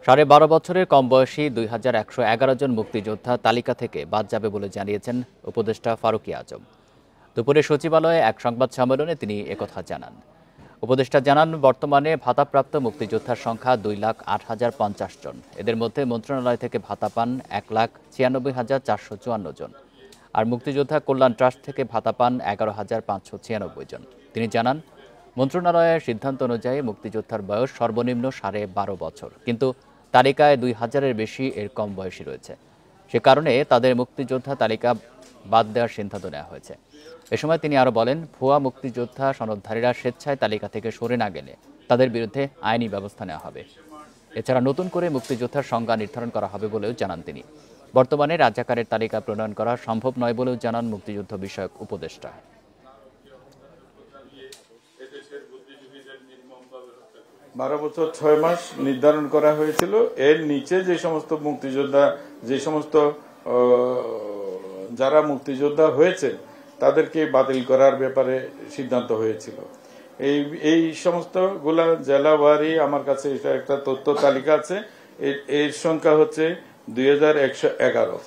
12.5 বছরের কম বয়সী 2111 জন মুক্তিযোদ্ধা তালিকা থেকে বাদ যাবে বলে জানিয়েছেন উপদেষ্টা ফারুকী আজম। দুপুরে সচিবালয়ে এক সংবাদ সম্মেলনে তিনি একথা জানান। উপদেষ্টা জানান, বর্তমানে ভাতাপ্রাপ্ত মুক্তিযোদ্ধার সংখ্যা 2,08,050 জন। এদের মধ্যে মন্ত্রণালয় থেকে ভাতা পান 1,96,454 জন, আর মুক্তিযোদ্ধা কল্যাণ ট্রাস্ট থেকে ভাতা পান 11,596 জন। তিনি জানান, মন্ত্রণালয়ের সিদ্ধান্ত অনুযায়ী মুক্তিযোদ্ধার বয়স সর্বনিম্ন 12.5 বছর, কিন্তু তালিকায় 2,000-এর বেশি এর কম বয়সী রয়েছে। সে কারণে তাদের মুক্তিযোদ্ধা তালিকা বাদ দেওয়ার সিদ্ধান্ত নেওয়া হয়েছে। এ সময় তিনি আরও বলেন, ভুয়া মুক্তিযোদ্ধা সনদধারীরা স্বেচ্ছায় তালিকা থেকে সরে না গেলে তাদের বিরুদ্ধে আইনি ব্যবস্থা নেওয়া হবে। এছাড়া নতুন করে মুক্তিযোদ্ধার সংজ্ঞা নির্ধারণ করা হবে বলেও জানান তিনি। বর্তমানে রাজাকারের তালিকা প্রণয়ন করা সম্ভব নয় বলেও জানান মুক্তিযুদ্ধ বিষয়ক উপদেষ্টা। 12 বছর 6 মাস নির্ধারণ করা হয়েছিল। এর নিচে যে সমস্ত মুক্তিযোদ্ধা, যে সমস্ত যারা মুক্তিযোদ্ধা হয়েছে তাদেরকে বাতিল করার ব্যাপারে সিদ্ধান্ত হয়েছিল। এই সমস্ত গুলা জেলাওয়ারি আমার কাছে এটা একটা তথ্য তালিকা আছে। এর সংখ্যা হচ্ছে 2,111।